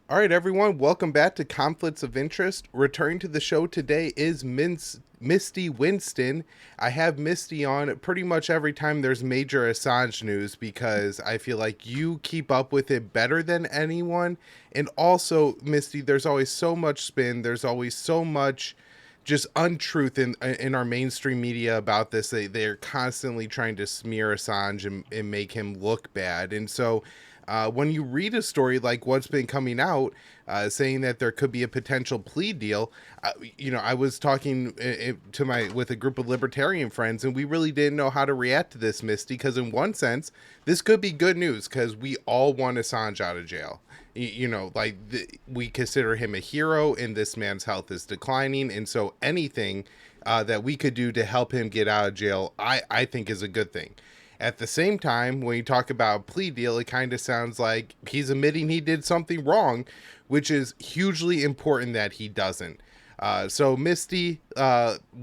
All right, everyone, welcome back to Conflicts of Interest. Returning to the show today is Misty Winston. I have Misty on pretty much every time there's major Assange news because I feel like you keep up with it better than anyone. And also, Misty, there's always so much spin, there's always so much just untruth in our mainstream media about this. They're constantly trying to smear Assange and make him look bad. And so when you read a story like what's been coming out, saying that there could be a potential plea deal, I was talking to my with a group of libertarian friends, and we really didn't know how to react to this, Misty, because in one sense, this could be good news because we all want Assange out of jail. We consider him a hero, and this man's health is declining, and so anything that we could do to help him get out of jail, I think is a good thing. At the same time, when you talk about a plea deal, it kind of sounds like he's admitting he did something wrong, which is hugely important that he doesn't. So, Misty,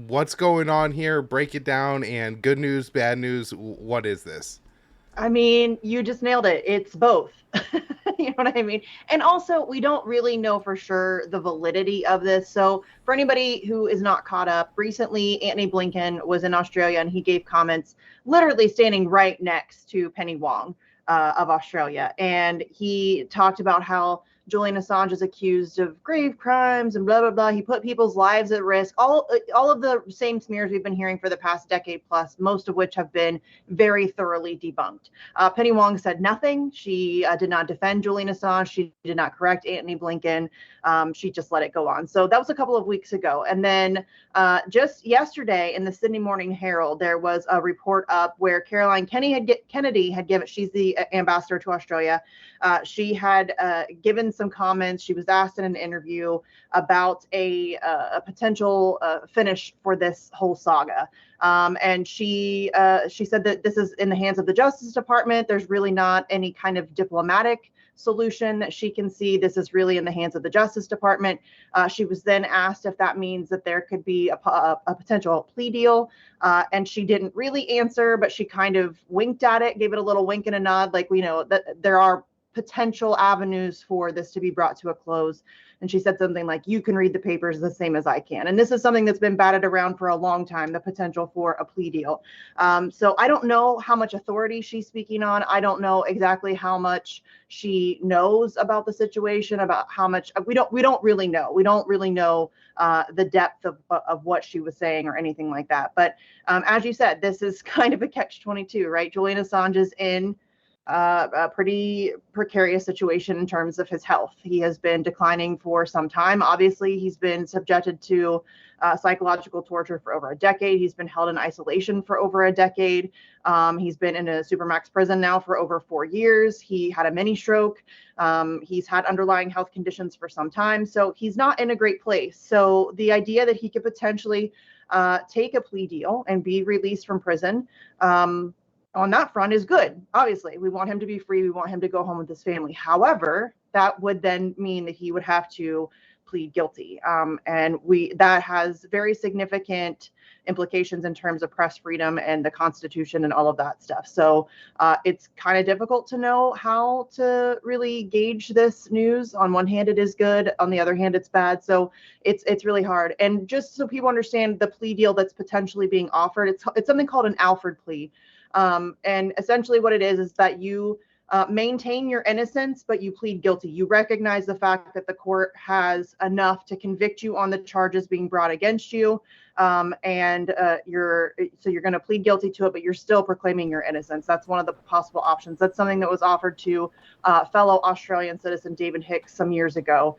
what's going on here? Break it down. And good news, bad news. What is this? I mean, you just nailed it. It's both. You know what I mean? And also, we don't really know for sure the validity of this. So, for anybody who is not caught up, recently Antony Blinken was in Australia and he gave comments literally standing right next to Penny Wong of Australia. And he talked about how Julian Assange is accused of grave crimes and blah blah blah. He put people's lives at risk. All of the same smears we've been hearing for the past decade plus, most of which have been very thoroughly debunked. Penny Wong said nothing. She did not defend Julian Assange. She did not correct Antony Blinken. She just let it go on. So that was a couple of weeks ago. And then just yesterday in the Sydney Morning Herald, there was a report up where Caroline Kennedy had given, she's the ambassador to Australia. She had given some comments. She was asked in an interview about a potential finish for this whole saga. And she said that this is in the hands of the Justice Department. There's really not any kind of diplomatic solution that she can see. This is really in the hands of the Justice Department. She was then asked if that means that there could be a potential plea deal. And she didn't really answer, but she kind of winked at it, gave it a little wink and a nod, like we know that there are potential avenues for this to be brought to a close. And she said something like, you can read the papers the same as I can. And this is something that's been batted around for a long time, the potential for a plea deal. So I don't know how much authority she's speaking on. I don't know exactly how much she knows about the situation, about how much we don't really know. We don't really know the depth of what she was saying or anything like that. But as you said, this is kind of a catch-22, right? Julian Assange is in a pretty precarious situation in terms of his health. He has been declining for some time. Obviously, he's been subjected to psychological torture for over a decade. He's been held in isolation for over a decade. He's been in a supermax prison now for over 4 years. He had a mini stroke. He's had underlying health conditions for some time. So he's not in a great place. So the idea that he could potentially take a plea deal and be released from prison on that front is good. Obviously, we want him to be free. We want him to go home with his family. However, that would then mean that he would have to plead guilty. And that has very significant implications in terms of press freedom and the Constitution and all of that stuff. So it's kind of difficult to know how to really gauge this news. On one hand, it is good. On the other hand, it's bad. So it's really hard. And just so people understand the plea deal that's potentially being offered, it's something called an Alford plea. And essentially what it is that you maintain your innocence, but you plead guilty. You recognize the fact that the court has enough to convict you on the charges being brought against you. And you're going to plead guilty to it, but you're still proclaiming your innocence. That's one of the possible options. That's something that was offered to fellow Australian citizen David Hicks some years ago,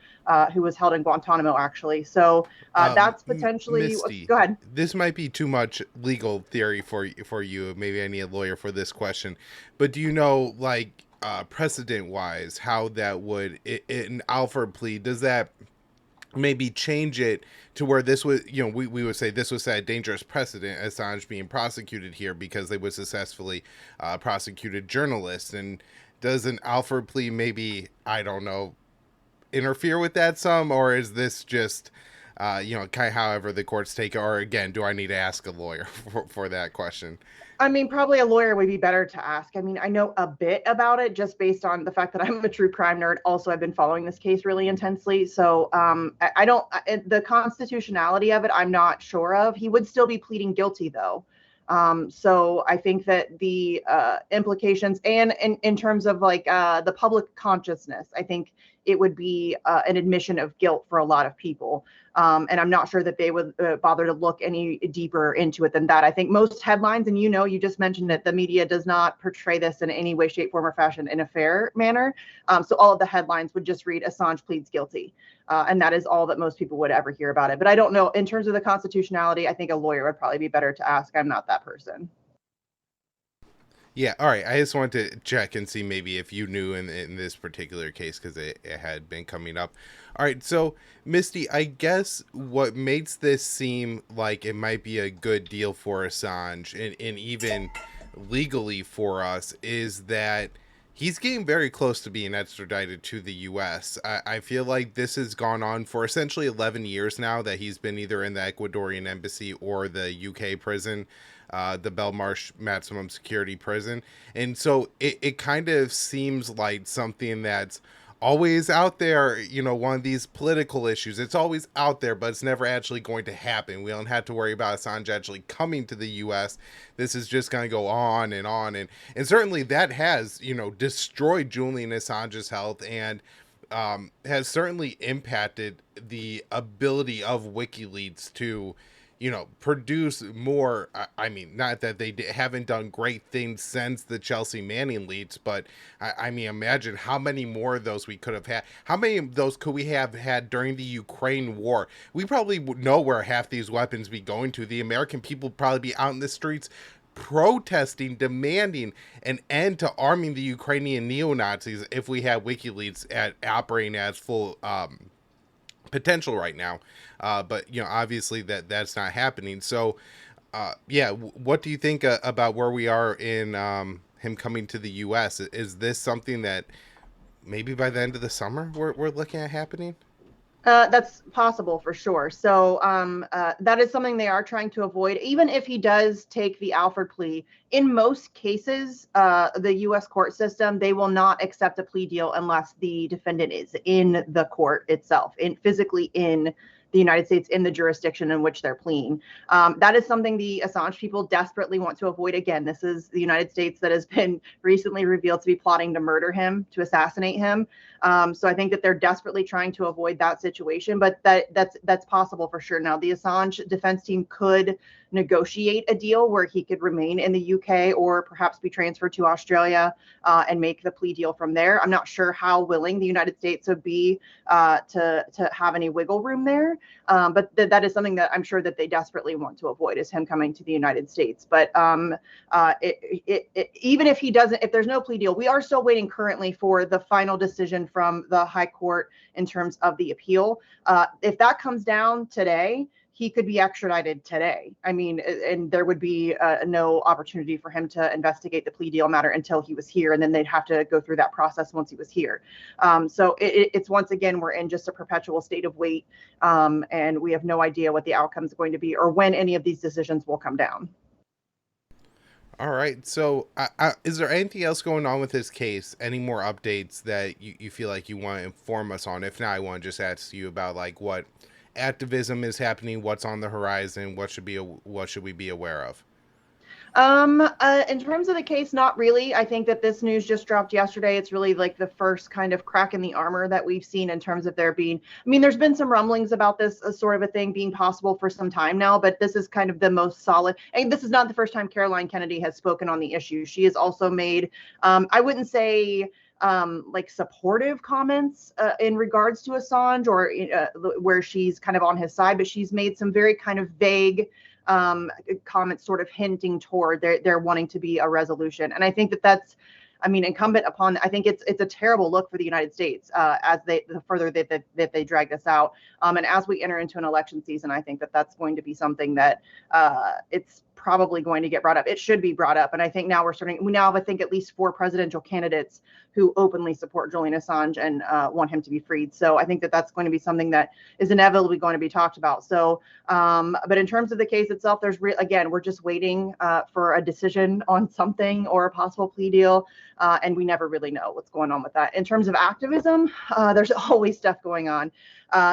who was held in Guantanamo, actually. So that's potentially. Misty, Go ahead. this might be too much legal theory for you. Maybe I need a lawyer for this question. But do you know, like, precedent wise, how that would in Alford plea, does that maybe change it to where this was, we would say this was set a dangerous precedent, Assange being prosecuted here because they would successfully prosecuted journalists? And does an Alford plea maybe, I don't know, interfere with that some, or is this just kind of however the courts take it? Or again, do I need to ask a lawyer for that question? I mean, probably a lawyer would be better to ask. I mean, I know a bit about it just based on the fact that I'm a true crime nerd. Also, I've been following this case really intensely. So I don't, the constitutionality of it, I'm not sure of. He would still be pleading guilty, though. So I think that the implications and in terms of like the public consciousness, I think it would be an admission of guilt for a lot of people. And I'm not sure that they would bother to look any deeper into it than that. I think most headlines, and you just mentioned it, the media does not portray this in any way, shape, form, or fashion in a fair manner. So all of the headlines would just read Assange pleads guilty. And that is all that most people would ever hear about it. But I don't know. In terms of the constitutionality, I think a lawyer would probably be better to ask. I'm not that person. Yeah, all right. I just wanted to check and see maybe if you knew in this particular case because it had been coming up. All right, so Misty, I guess what makes this seem like it might be a good deal for Assange and even legally for us is that he's getting very close to being extradited to the U.S. I feel like this has gone on for essentially 11 years now that he's been either in the Ecuadorian embassy or the UK prison, the Belmarsh maximum security prison. And so it kind of seems like something that's always out there, one of these political issues. It's always out there, but it's never actually going to happen. We don't have to worry about Assange actually coming to the US. This is just going to go on and on. And certainly that has, destroyed Julian Assange's health and has certainly impacted the ability of WikiLeaks to produce more. I mean, not that they haven't done great things since the Chelsea Manning leaks, but I mean, imagine how many more of those we could have had. How many of those could we have had during the Ukraine war? We probably would know where half these weapons be going to. The American people would probably be out in the streets protesting, demanding an end to arming the Ukrainian neo-Nazis if we had WikiLeaks operating as full potential right now. But obviously that's not happening. So yeah, what do you think about where we are in him coming to the US? Is this something that maybe by the end of the summer we're looking at happening? That's possible for sure. So that is something they are trying to avoid. Even if he does take the Alford plea, in most cases, the U.S. court system, they will not accept a plea deal unless the defendant is in the court itself, physically in the United States, in the jurisdiction in which they're pleading. That is something the Assange people desperately want to avoid. Again, this is the United States that has been recently revealed to be plotting to murder him, to assassinate him. So I think that they're desperately trying to avoid that situation, but that's possible for sure. Now, the Assange defense team could negotiate a deal where he could remain in the UK or perhaps be transferred to Australia and make the plea deal from there. I'm not sure how willing the United States would be to have any wiggle room there, but that is something that I'm sure that they desperately want to avoid, is him coming to the United States. But even if he doesn't, if there's no plea deal, we are still waiting currently for the final decision from the High Court in terms of the appeal. If that comes down today, he could be extradited today. I mean, and there would be no opportunity for him to investigate the plea deal matter until he was here, and then they'd have to go through that process once he was here. So it's once again, we're in just a perpetual state of wait, and we have no idea what the outcome is going to be or when any of these decisions will come down. All right. So, is there anything else going on with this case? Any more updates that you feel like you want to inform us on? If not, I want to just ask you about like what activism is happening, what's on the horizon, what should we be aware of? In terms of the case, not really. I think that this news just dropped yesterday. It's really like the first kind of crack in the armor that we've seen in terms of there being, I mean, there's been some rumblings about this sort of a thing being possible for some time now, but this is kind of the most solid. And this is not the first time Caroline Kennedy has spoken on the issue. She has also made, I wouldn't say, like supportive comments in regards to Assange or where she's kind of on his side, but she's made some very kind of vague comments sort of hinting toward there wanting to be a resolution. And I think that that's, I mean, incumbent upon, I think it's a terrible look for the United States as the further that they drag this out. And as we enter into an election season, I think that that's going to be something that it's probably going to get brought up. It should be brought up. And I think now we now have, I think, at least 4 presidential candidates who openly support Julian Assange and want him to be freed. So I think that that's going to be something that is inevitably going to be talked about. So, but in terms of the case itself, again, we're just waiting for a decision on something or a possible plea deal. And we never really know what's going on with that. In terms of activism, there's always stuff going on.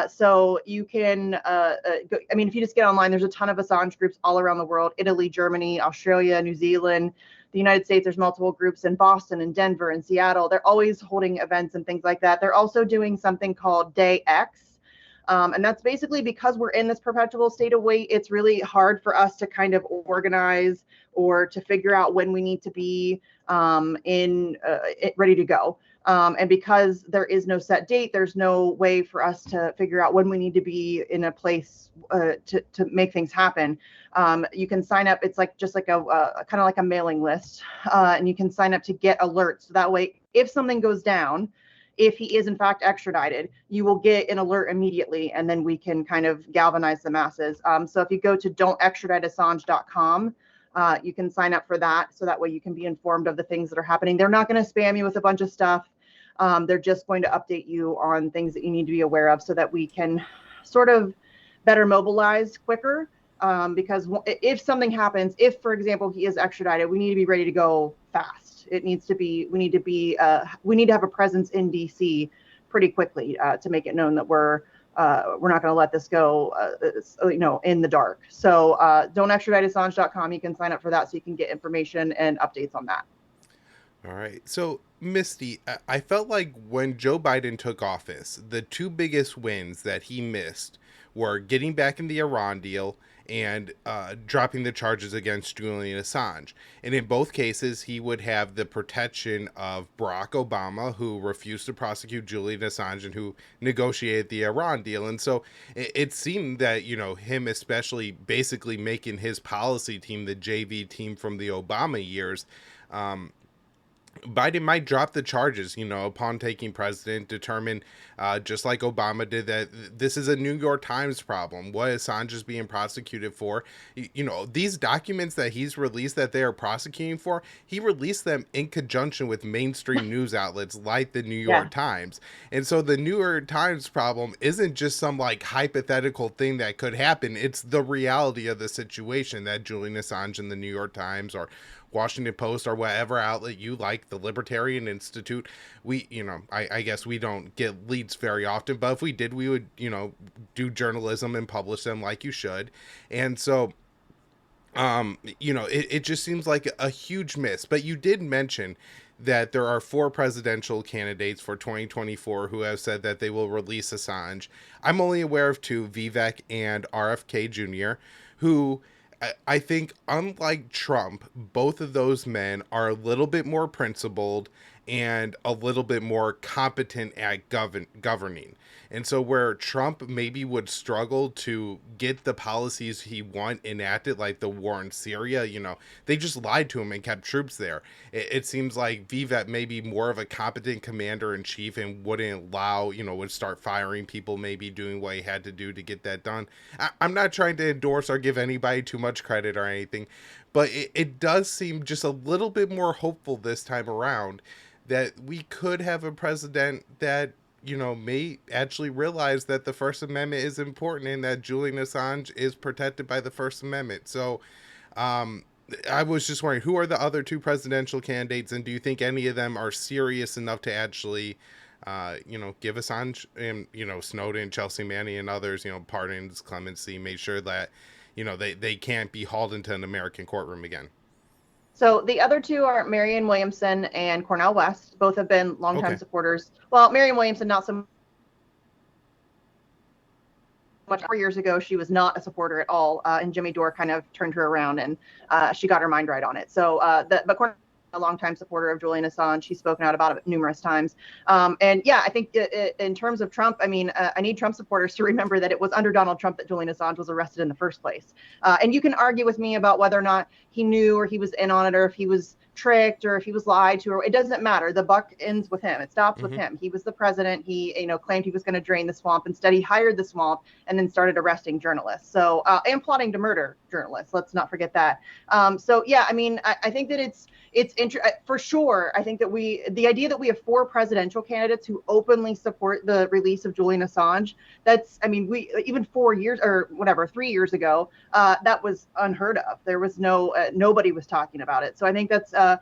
So you can, if you just get online, there's a ton of Assange groups all around the world: Italy, Germany, Australia, New Zealand, the United States. There's multiple groups in Boston and Denver and Seattle. They're always holding events and things like that. They're also doing something called Day X. And that's basically because we're in this perpetual state of wait. It's really hard for us to kind of organize or to figure out when we need to be ready to go. And because there is no set date, there's no way for us to figure out when we need to be in a place to make things happen. You can sign up. It's like just like a kind of like a mailing list, and you can sign up to get alerts. So that way, if something goes down, if he is in fact extradited, you will get an alert immediately, and then we can kind of galvanize the masses. So if you go to don'textraditeassange.com, you can sign up for that. So that way you can be informed of the things that are happening. They're not going to spam you with a bunch of stuff. They're just going to update you on things that you need to be aware of so that we can sort of better mobilize quicker. Because if something happens, if, for example, he is extradited, we need to be ready to go fast. We need to have a presence in DC pretty quickly to make it known that we're not going to let this go, in the dark. So don'textraditeassange.com, you can sign up for that so you can get information and updates on that. All right. So, Misty, I felt like when Joe Biden took office, the 2 biggest wins that he missed were getting back in the Iran deal and dropping the charges against Julian Assange. And in both cases, he would have the protection of Barack Obama, who refused to prosecute Julian Assange and who negotiated the Iran deal. And so it seemed that, him especially basically making his policy team the JV team from the Obama years, Biden might drop the charges, upon taking president, determine, just like Obama did, that this is a New York Times problem. What Assange is being prosecuted for, these documents that he's released that they are prosecuting for, he released them in conjunction with mainstream news outlets like the New York Times. And so the New York Times problem isn't just some like hypothetical thing that could happen. It's the reality of the situation that Julian Assange in the New York Times or Washington Post or whatever outlet you like, the Libertarian Institute, I guess we don't get leads very often, but if we did, we would, do journalism and publish them like you should. And so, it just seems like a huge miss. But you did mention that there are 4 presidential candidates for 2024 who have said that they will release Assange. I'm only aware of 2, Vivek and RFK Jr., who I think, unlike Trump, both of those men are a little bit more principled and a little bit more competent at governing. And so where Trump maybe would struggle to get the policies he want enacted, like the war in Syria, they just lied to him and kept troops there. It seems like Vivek may be more of a competent commander in chief and wouldn't allow, would start firing people, maybe doing what he had to do to get that done. I'm not trying to endorse or give anybody too much credit or anything, but it does seem just a little bit more hopeful this time around that we could have a president that, may actually realize that the First Amendment is important and that Julian Assange is protected by the First Amendment. So I was just wondering, who are the other 2 presidential candidates, and do you think any of them are serious enough to actually, give Assange and, Snowden, Chelsea Manning, and others, pardons, clemency, make sure that, they can't be hauled into an American courtroom again? So the other 2 are Marianne Williamson and Cornel West. Both have been longtime supporters. Well, Marianne Williamson, not so much. 4 years ago, she was not a supporter at all, and Jimmy Dore kind of turned her around, and she got her mind right on it. So, but Cornel, a longtime supporter of Julian Assange, she's spoken out about it numerous times. And yeah, I think in terms of Trump, I need Trump supporters to remember that it was under Donald Trump that Julian Assange was arrested in the first place. And you can argue with me about whether or not he knew or he was in on it, or if he was tricked or if he was lied to, or it doesn't matter. The buck ends with him. It stops with Mm-hmm. him. He was the president. He, claimed he was going to drain the swamp. Instead, he hired the swamp and then started arresting journalists. So, and plotting to murder journalists. Let's not forget that. So yeah, I mean, I think that it's for sure. I think that the idea that we have 4 presidential candidates who openly support the release of Julian Assange, we even 4 years or whatever, 3 years ago, that was unheard of. There was nobody was talking about it. So I think that's a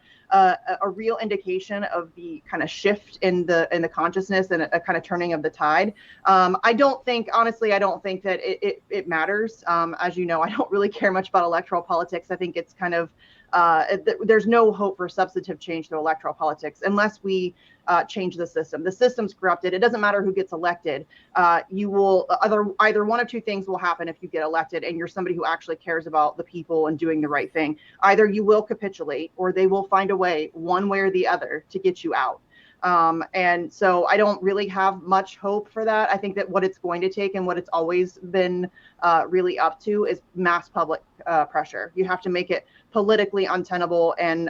real indication of the kind of shift in the consciousness and a kind of turning of the tide. I don't think that it matters. As you know, I don't really care much about electoral politics. I think it's kind of there's no hope for substantive change to electoral politics unless we change the system. The system's corrupted. It doesn't matter who gets elected. You will either one of two things will happen if you get elected and you're somebody who actually cares about the people and doing the right thing. Either you will capitulate or they will find a way, one way or the other, to get you out. And so I don't really have much hope for that. I think that what it's going to take and what it's always been really up to is mass public pressure. You have to make it politically untenable and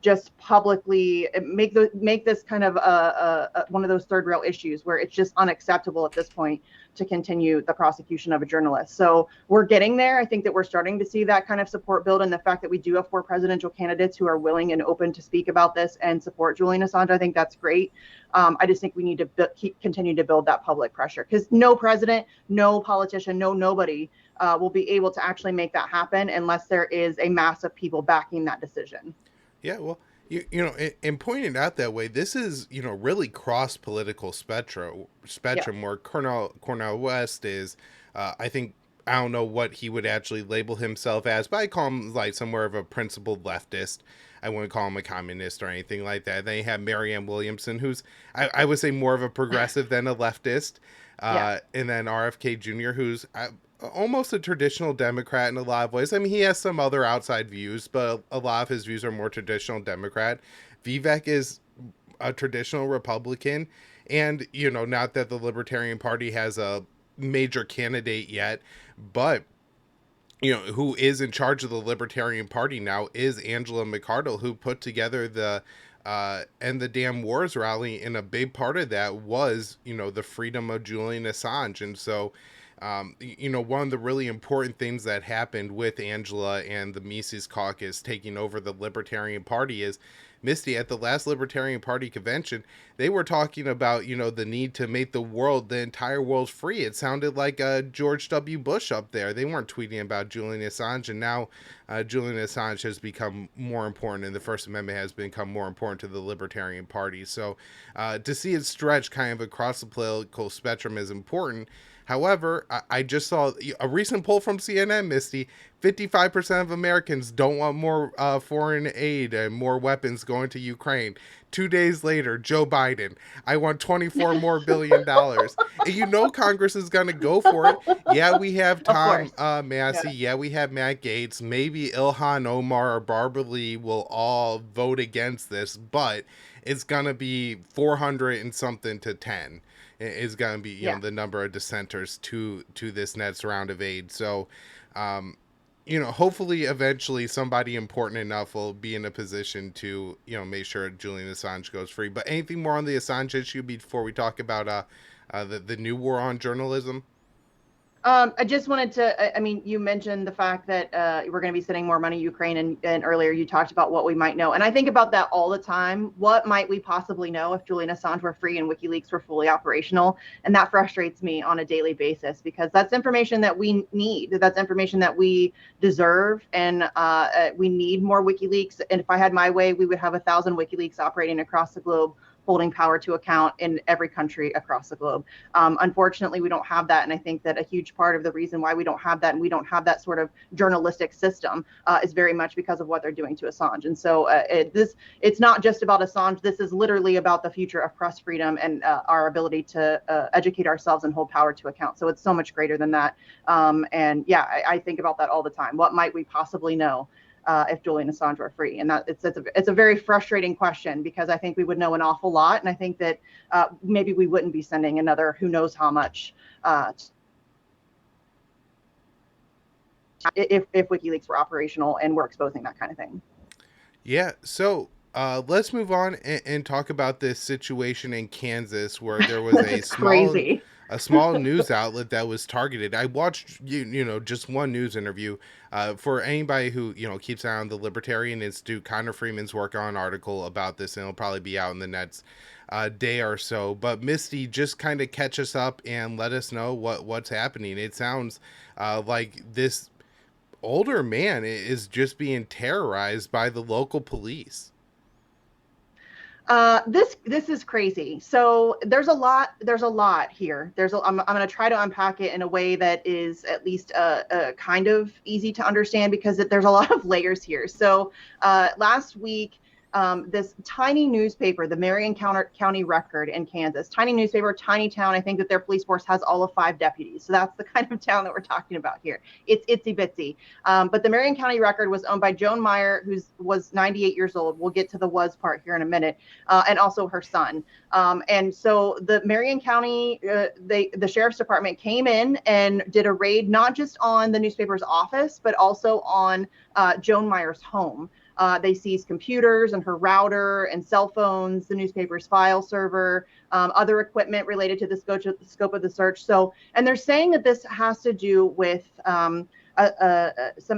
just publicly make this kind of one of those third rail issues where it's just unacceptable at this point to continue the prosecution of a journalist. So we're getting there. I think that we're starting to see that kind of support build, and the fact that we do have 4 presidential candidates who are willing and open to speak about this and support Julian Assange, I think that's great. I just think we need to continue to build that public pressure, because no president, no politician, nobody will be able to actually make that happen unless there is a mass of people backing that decision. Yeah, well, in pointing out that way, this is, really cross political spectrum Yeah. where Cornel West is, I think, I don't know what he would actually label himself as, but I call him like somewhere of a principled leftist. I wouldn't call him a communist or anything like that. Then you have Marianne Williamson, who's, I would say, more of a progressive than a leftist. Yeah. And then RFK Jr., who's almost a traditional Democrat in a lot of ways. I mean, he has some other outside views, but a lot of his views are more traditional Democrat. Vivek is a traditional Republican. And, not that the Libertarian Party has a major candidate yet, but who is in charge of the Libertarian Party now is Angela McArdle, who put together the End the Damn Wars rally, and a big part of that was, the freedom of Julian Assange. And so, one of the really important things that happened with Angela and the Mises Caucus taking over the Libertarian Party is, Misty, at the last Libertarian Party convention, they were talking about, the need to make the entire world free. It sounded like George W. Bush up there. They weren't tweeting about Julian Assange, and now Julian Assange has become more important, and the First Amendment has become more important to the Libertarian Party. So to see it stretch kind of across the political spectrum is important. However, I just saw a recent poll from CNN, Misty. 55% of Americans don't want more foreign aid and more weapons going to Ukraine. 2 days later, Joe Biden, I want $24 more billion. And Congress is going to go for it. Yeah, we have Tom Massey. Yeah, we have Matt Gaetz. Maybe Ilhan Omar or Barbara Lee will all vote against this, but it's going to be 400 and something to 10. Is going to be the number of dissenters to this next round of aid. So, hopefully eventually somebody important enough will be in a position to make sure Julian Assange goes free. But anything more on the Assange issue before we talk about the new war on journalism? I just wanted to, you mentioned the fact that we're going to be sending more money to Ukraine, and earlier you talked about what we might know. And I think about that all the time. What might we possibly know if Julian Assange were free and WikiLeaks were fully operational? And that frustrates me on a daily basis, because that's information that we need. That's information that we deserve. And we need more WikiLeaks. And if I had my way, we would have 1,000 WikiLeaks operating across the globe, holding power to account in every country across the globe. Unfortunately, we don't have that. And I think that a huge part of the reason why we don't have that, and we don't have that sort of journalistic system, is very much because of what they're doing to Assange. And so it's not just about Assange. This is literally about the future of press freedom and our ability to educate ourselves and hold power to account. So it's so much greater than that. I think about that all the time. What might we possibly know if Julian Assange were free? And that it's a very frustrating question, because I think we would know an awful lot, and I think that maybe we wouldn't be sending another who knows how much if WikiLeaks were operational and were exposing that kind of thing. Yeah, so let's move on and talk about this situation in Kansas where there was This is crazy. a small news outlet that was targeted. I watched just one news interview. For anybody who keeps an eye on the Libertarian Institute, Connor Freeman's working on an article about this, and it'll probably be out in the next day or so. But Misty, just kind of catch us up and let us know what's happening. It sounds like this older man is just being terrorized by the local police. This is crazy. So there's a lot here. I'm going to try to unpack it in a way that is at least kind of easy to understand because there's a lot of layers here. So last week, this tiny newspaper, the Marion County Record in Kansas, tiny newspaper, tiny town. I think that their police force has all of 5 deputies. So that's the kind of town that we're talking about here. It's itsy bitsy. But the Marion County Record was owned by Joan Meyer, who was 98 years old. We'll get to the was part here in a minute, and also her son. And so the Marion County, the sheriff's department came in and did a raid, not just on the newspaper's office, but also on Joan Meyer's home. They seized computers and her router and cell phones, the newspaper's file server, other equipment related to the scope of the search. So, and they're saying that this has to do with some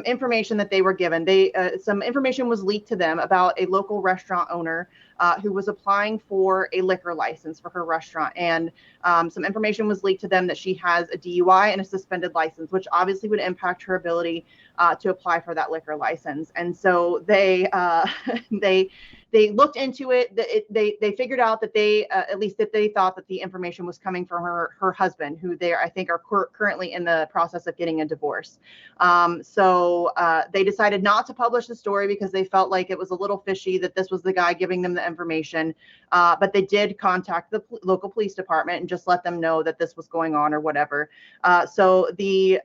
information that they were given. Some information was leaked to them about a local restaurant owner who was applying for a liquor license for her restaurant. And some information was leaked to them that she has a DUI and a suspended license, which obviously would impact her ability to apply for that liquor license. And so they they looked into it. They figured out that at least that they thought that the information was coming from her husband, who they I think are currently in the process of getting a divorce. So they decided not to publish the story because they felt like it was a little fishy that this was the guy giving them the information. But they did contact the local police department and just let them know that this was going on or whatever. So the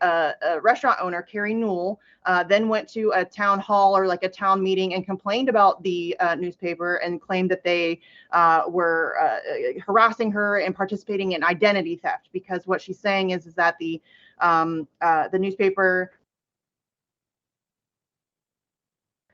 restaurant owner, Carrie Newell, then went to a town hall or like a town meeting and complained about the newspaper and claimed that they were harassing her and participating in identity theft, because what she's saying is that the newspaper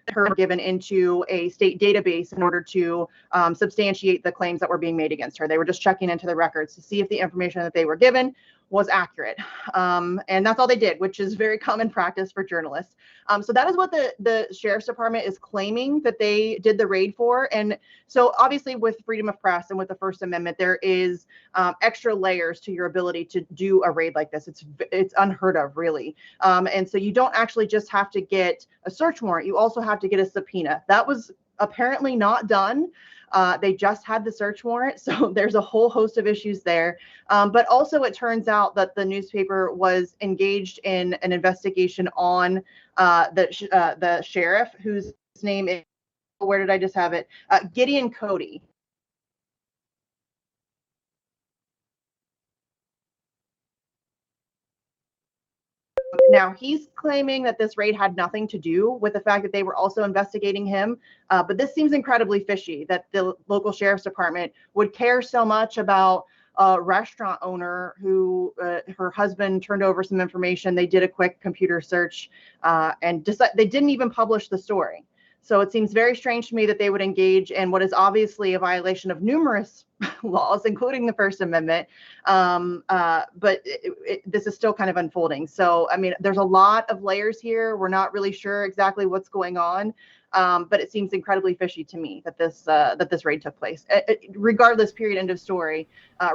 her given into a state database in order to substantiate the claims that were being made against her. They were just checking into the records to see if the information that they were given was accurate. And that's all they did, which is very common practice for journalists. So that is what the sheriff's department is claiming that they did the raid for. And so obviously with freedom of press and with the First Amendment, there is extra layers to your ability to do a raid like this. It's unheard of, really. And so you don't actually just have to get a search warrant. You also have to get a subpoena. That was apparently not done. They just had the search warrant. So there's a whole host of issues there. But also it turns out that the newspaper was engaged in an investigation on the sheriff, whose name is, where did I just have it? Gideon Cody. Now, he's claiming that this raid had nothing to do with the fact that they were also investigating him. But this seems incredibly fishy that the local sheriff's department would care so much about a restaurant owner who her husband turned over some information. They did a quick computer search and they didn't even publish the story. So it seems very strange to me that they would engage in what is obviously a violation of numerous laws, including the First Amendment. But this is still kind of unfolding. So, I mean, there's a lot of layers here. We're not really sure exactly what's going on. But it seems incredibly fishy to me that this raid took place. Regardless, period, end of story.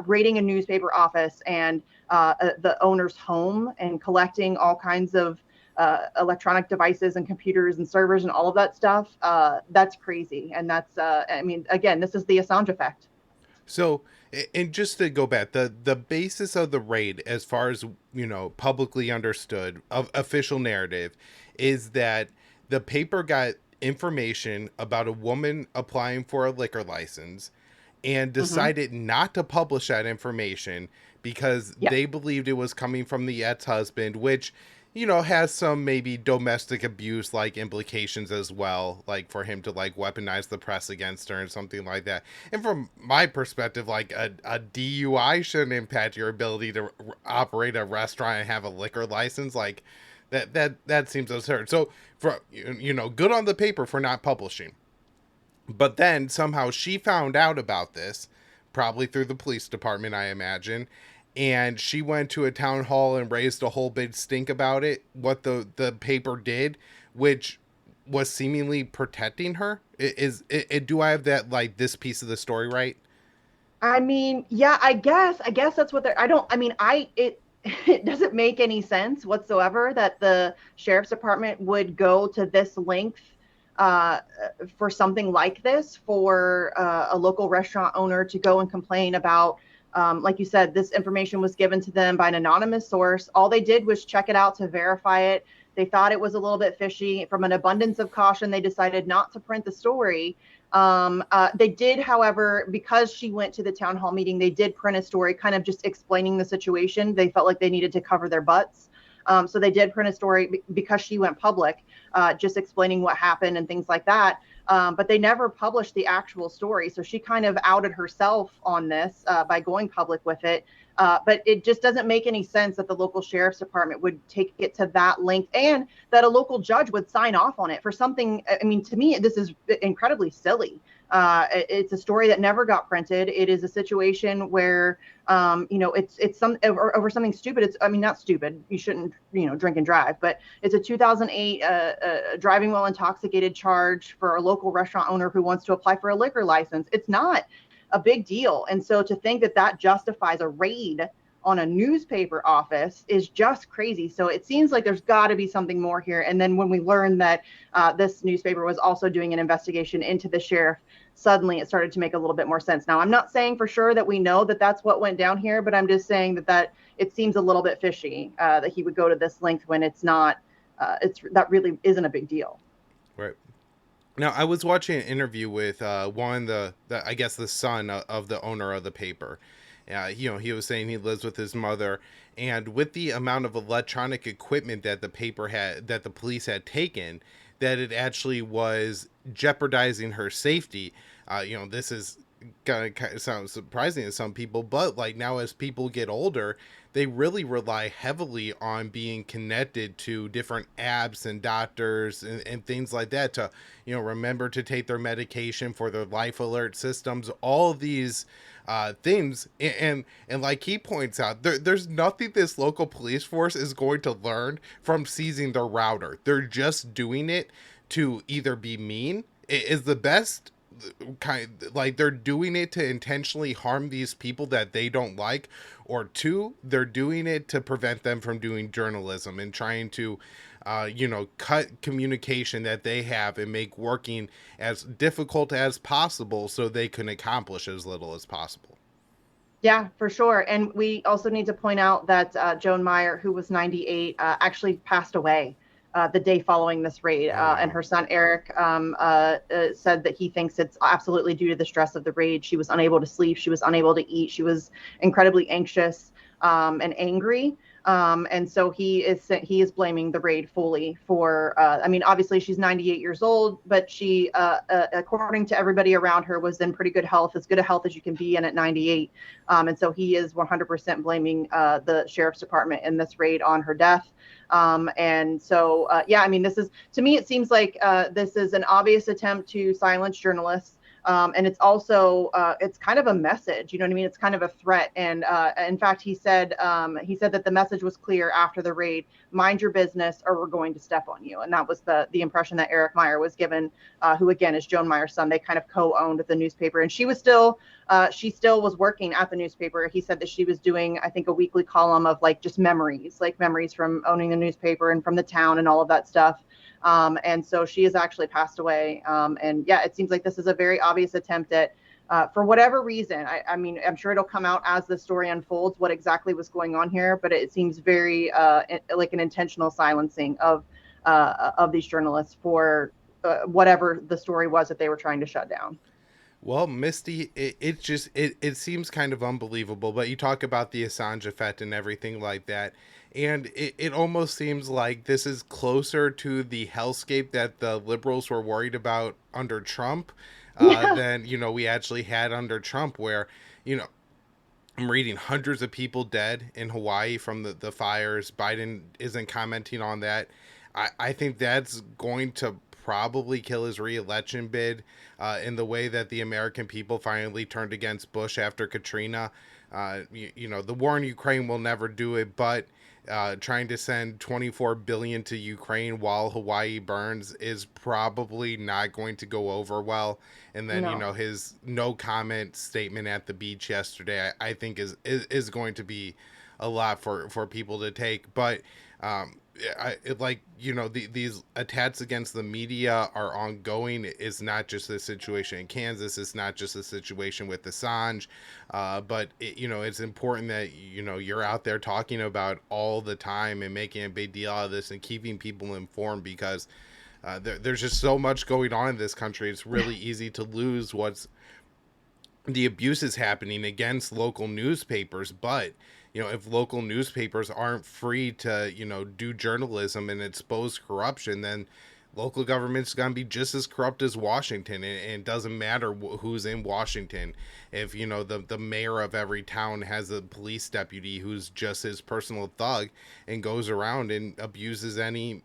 Raiding a newspaper office and the owner's home and collecting all kinds of electronic devices and computers and servers and all of that stuff, that's crazy. And that's, I mean, again, this is the Assange effect. So, and just to go back, the basis of the raid, as far as publicly understood, of official narrative, is that the paper got information about a woman applying for a liquor license and Mm-hmm. decided not to publish that information because Yeah. they believed it was coming from the ex-husband, which has some maybe domestic abuse like implications as well, like for him to like weaponize the press against her and something like that. And from my perspective, like a DUI shouldn't impact your ability to operate a restaurant and have a liquor license. Like That seems absurd. So for good on the paper for not publishing, but then somehow she found out about this, probably through the police department, I imagine, and she went to a town hall and raised a whole big stink about it. What the paper did, which was seemingly protecting her. Do I have that, like, this piece of the story right? I mean, yeah, I guess that's what they're. I don't. I mean, it it doesn't make any sense whatsoever that the sheriff's department would go to this length uh, for something like this for a local restaurant owner to go and complain about. Like you said, this information was given to them by an anonymous source. All they did was check it out to verify it. They thought it was a little bit fishy. From an abundance of caution, they decided not to print the story. They did, however, because she went to the town hall meeting, they did print a story kind of just explaining the situation. They felt like they needed to cover their butts. So they did print a story because she went public, just explaining what happened and things like that. But they never published the actual story. So she kind of outed herself on this by going public with it. But it just doesn't make any sense that the local sheriff's department would take it to that length and that a local judge would sign off on it for something. I mean, to me, this is incredibly silly. It's a story that never got printed. It is a situation where, it's some over something stupid. It's, I mean, not stupid. You shouldn't, drink and drive, but it's a 2008 driving while intoxicated charge for a local restaurant owner who wants to apply for a liquor license. It's not a big deal. And so to think that that justifies a raid on a newspaper office is just crazy. So it seems like there's got to be something more here. And then when we learned that this newspaper was also doing an investigation into the sheriff, suddenly it started to make a little bit more sense. Now, I'm not saying for sure that we know that that's what went down here, but I'm just saying that it seems a little bit fishy that he would go to this length when it's not, that really isn't a big deal. Right. Now, I was watching an interview with one the I guess the son of the owner of the paper. He was saying he lives with his mother, and with the amount of electronic equipment that the police had taken, that it actually was jeopardizing her safety. This is gonna kind of sound surprising to some people, but like now as people get older, they really rely heavily on being connected to different apps and doctors and things like that to remember to take their medication, for their life alert systems, all of these things. And like he points out, there's nothing this local police force is going to learn from seizing their router. They're just doing it to either be mean. It is the best kind, like they're doing it to intentionally harm these people that they don't like, or two, they're doing it to prevent them from doing journalism and trying to cut communication that they have and make working as difficult as possible so they can accomplish as little as possible. Yeah, for sure. And we also need to point out that Joan Meyer, who was 98, actually passed away the day following this raid. Oh And wow. her son, Eric, said that he thinks it's absolutely due to the stress of the raid. She was unable to sleep. She was unable to eat. She was incredibly anxious and angry. And so he is blaming the raid fully for. I mean, obviously she's 98 years old, but she, according to everybody around her, was in pretty good health, as good a health as you can be in at 98. And so he is 100% blaming the sheriff's department in this raid on her death. And so, yeah, I mean, this is, to me, it seems like this is an obvious attempt to silence journalists. And it's also it's kind of a message, you know what I mean? It's kind of a threat. And in fact, he said that the message was clear after the raid: mind your business, or we're going to step on you. And that was the impression that Eric Meyer was given, who again is Joan Meyer's son. They kind of co-owned the newspaper, and she still was working at the newspaper. He said that she was doing, I think, a weekly column of like just memories, like memories from owning the newspaper and from the town and all of that stuff. And so she has actually passed away. And yeah, it seems like this is a very obvious attempt at, for whatever reason, I mean, I'm sure it'll come out as the story unfolds what exactly was going on here, but it seems very like an intentional silencing of these journalists for whatever the story was that they were trying to shut down. Well, Misty, it seems kind of unbelievable, but you talk about the Assange effect and everything like that, and it almost seems like this is closer to the hellscape that the liberals were worried about under Trump Yeah. than we actually had under Trump, where you know I'm reading hundreds of people dead in Hawaii from the fires. Biden isn't commenting on that. I think that's going to probably kill his reelection bid in the way that the American people finally turned against Bush after Katrina. The war in Ukraine will never do it, but trying to send 24 billion to Ukraine while Hawaii burns is probably not going to go over well. And then No. his no comment statement at the beach yesterday, I think is going to be a lot for people to take. But these attacks against the media are ongoing. It's not just the situation in Kansas. It's not just the situation with Assange, but it's important that you're out there talking about all the time and making a big deal out of this and keeping people informed, because there's just so much going on in this country. It's really easy to lose what's the abuse is happening against local newspapers. But if local newspapers aren't free to do journalism and expose corruption, then local government's going to be just as corrupt as Washington. And it doesn't matter who's in Washington. If the mayor of every town has a police deputy who's just his personal thug and goes around and abuses any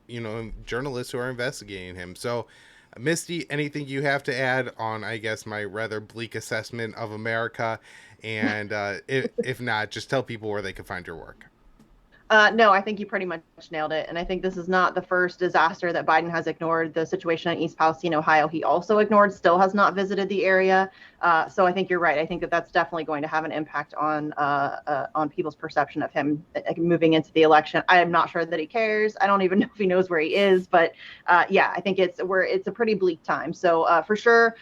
journalists who are investigating him. So Misty, anything you have to add on, I guess, my rather bleak assessment of America? And if not, just tell people where they can find your work. No, I think you pretty much nailed it. And I think this is not the first disaster that Biden has ignored. The situation in East Palestine, Ohio, he also ignored, still has not visited the area. So I think you're right. I think that that's definitely going to have an impact on people's perception of him moving into the election. I am not sure that he cares. I don't even know if he knows where he is. But yeah, I think it's a pretty bleak time. So for sure,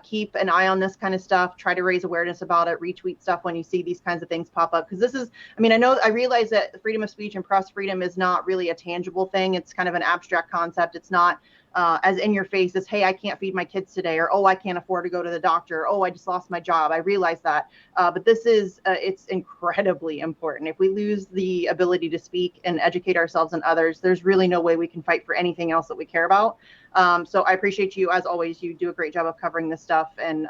keep an eye on this kind of stuff. Try to raise awareness about it. Retweet stuff when you see these kinds of things pop up. Because this is, I realize that freedom of speech and press freedom is not really a tangible thing. It's kind of an abstract concept. It's not as in your face as, hey, I can't feed my kids today, or, oh, I can't afford to go to the doctor. Oh, I just lost my job. I realize that. But this is, it's incredibly important. If we lose the ability to speak and educate ourselves and others, there's really no way we can fight for anything else that we care about. So I appreciate you, as always. You do a great job of covering this stuff, and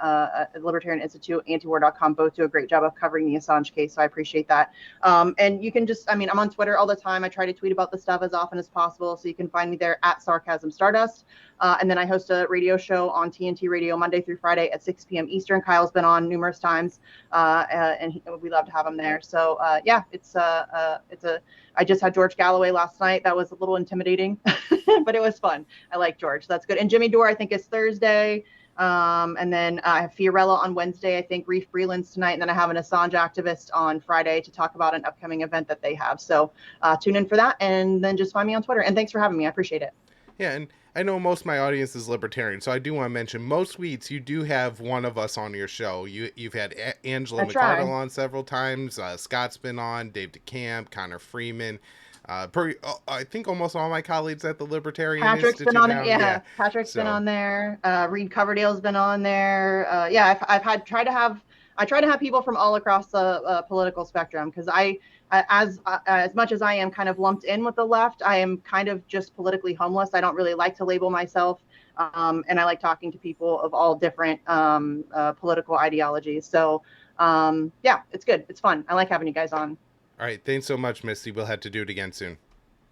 Libertarian Institute, antiwar.com both do a great job of covering the Assange case. So I appreciate that. And you can just, I'm on Twitter all the time. I try to tweet about this stuff as often as possible. So you can find me there at Sarcasm Stardust. And then I host a radio show on TNT Radio Monday through Friday at 6 p.m. Eastern. Kyle's been on numerous times, and we love to have him there. So yeah, I just had George Galloway last night. That was a little intimidating, but it was fun. I like George. That's good. And Jimmy Dore, I think, is Thursday. And then I have Fiorella on Wednesday. I think Reef Breland's tonight. And then I have an Assange activist on Friday to talk about an upcoming event that they have. So tune in for that. And then just find me on Twitter. And thanks for having me. I appreciate it. Yeah, and I know most of my audience is libertarian, so I do want to mention most weeks you do have one of us on your show. You've had Angela McArdle on several times. Scott's been on, Dave DeCamp, Connor Freeman. I think almost all my colleagues at the Libertarian Patrick's Institute been on now. it. Yeah. Patrick's been on there. Reed Coverdale's been on there. I've tried to have people from all across the political spectrum, because as much as I am kind of lumped in with the left, I am kind of just politically homeless. I don't really like to label myself, and I like talking to people of all different political ideologies. So yeah, it's good. It's fun. I like having you guys on. All right. Thanks so much, Misty. We'll have to do it again soon.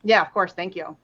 Yeah, of course. Thank you.